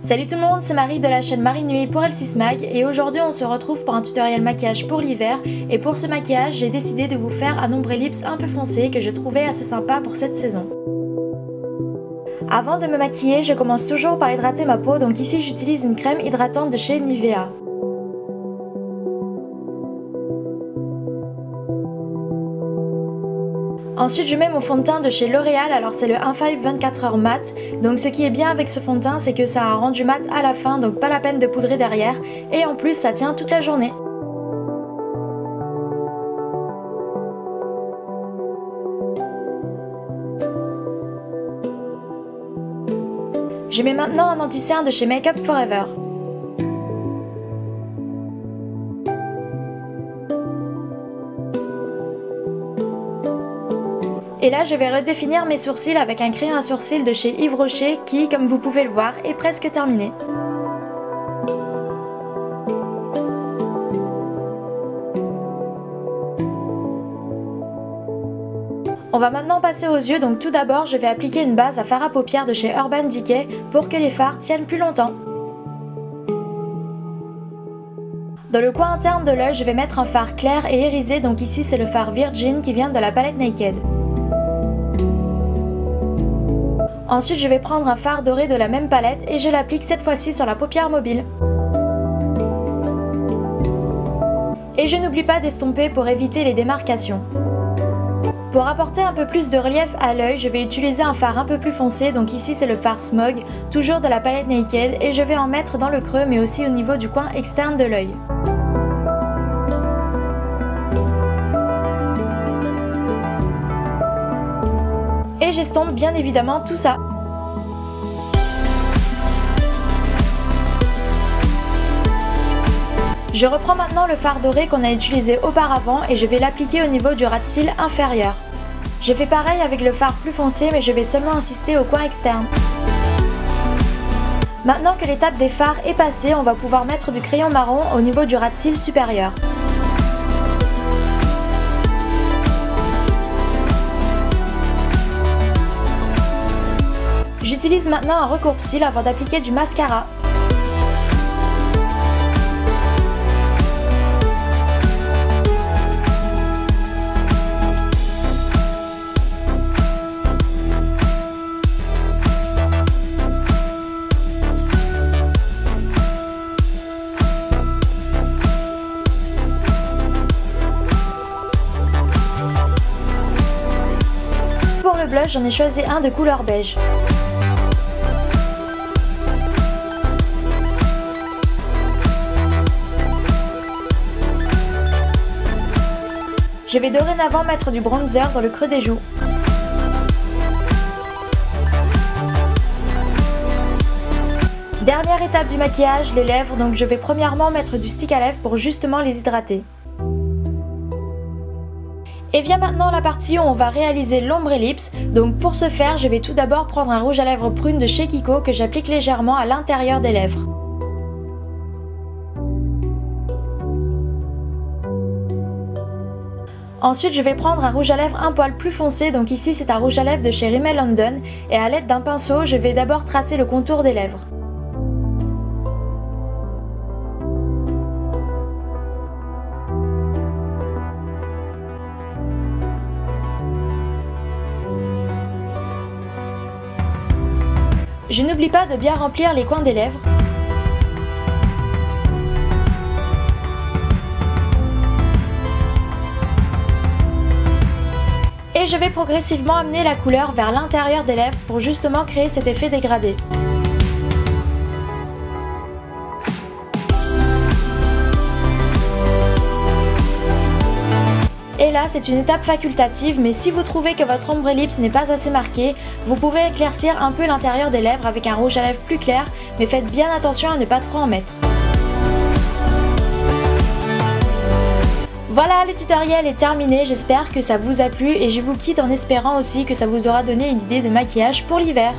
Salut tout le monde, c'est Marie de la chaîne Marie Nuit pour L6 Mag et aujourd'hui on se retrouve pour un tutoriel maquillage pour l'hiver et pour ce maquillage j'ai décidé de vous faire un ombre ellipse un peu foncé que je trouvais assez sympa pour cette saison. Avant de me maquiller, je commence toujours par hydrater ma peau, donc ici j'utilise une crème hydratante de chez Nivea. Ensuite je mets mon fond de teint de chez L'Oréal, alors c'est le Infaillible 24h mat. Donc ce qui est bien avec ce fond de teint c'est que ça a un rendu mat à la fin, donc pas la peine de poudrer derrière. Et en plus ça tient toute la journée. Je mets maintenant un anti-cerne de chez Make Up For Ever. Et là, je vais redéfinir mes sourcils avec un crayon à sourcils de chez Yves Rocher qui, comme vous pouvez le voir, est presque terminé. On va maintenant passer aux yeux, donc tout d'abord, je vais appliquer une base à fard à paupières de chez Urban Decay pour que les fards tiennent plus longtemps. Dans le coin interne de l'œil, je vais mettre un fard clair et irisé, donc ici c'est le fard Virgin qui vient de la palette Naked. Ensuite, je vais prendre un fard doré de la même palette et je l'applique cette fois-ci sur la paupière mobile. Et je n'oublie pas d'estomper pour éviter les démarcations. Pour apporter un peu plus de relief à l'œil, je vais utiliser un fard un peu plus foncé, donc ici c'est le fard Smog, toujours de la palette Naked, et je vais en mettre dans le creux mais aussi au niveau du coin externe de l'œil. Et j'estompe bien évidemment tout ça. Je reprends maintenant le fard doré qu'on a utilisé auparavant et je vais l'appliquer au niveau du ras de cils inférieur. Je fais pareil avec le fard plus foncé mais je vais seulement insister au coin externe. Maintenant que l'étape des fards est passée, on va pouvoir mettre du crayon marron au niveau du ras de cils supérieur. J'utilise maintenant un recourbe-cils avant d'appliquer du mascara. Pour le blush, j'en ai choisi un de couleur beige. Je vais dorénavant mettre du bronzer dans le creux des joues. Dernière étape du maquillage, les lèvres, donc je vais premièrement mettre du stick à lèvres pour justement les hydrater. Et vient maintenant la partie où on va réaliser l'ombre ellipse, donc pour ce faire je vais tout d'abord prendre un rouge à lèvres prune de chez Kiko que j'applique légèrement à l'intérieur des lèvres. Ensuite je vais prendre un rouge à lèvres un poil plus foncé, donc ici c'est un rouge à lèvres de chez Rimmel London et à l'aide d'un pinceau je vais d'abord tracer le contour des lèvres. Je n'oublie pas de bien remplir les coins des lèvres. Et je vais progressivement amener la couleur vers l'intérieur des lèvres pour justement créer cet effet dégradé. Et là, c'est une étape facultative, mais si vous trouvez que votre ombre ellipse n'est pas assez marquée, vous pouvez éclaircir un peu l'intérieur des lèvres avec un rouge à lèvres plus clair, mais faites bien attention à ne pas trop en mettre. Voilà, le tutoriel est terminé, j'espère que ça vous a plu et je vous quitte en espérant aussi que ça vous aura donné une idée de maquillage pour l'hiver.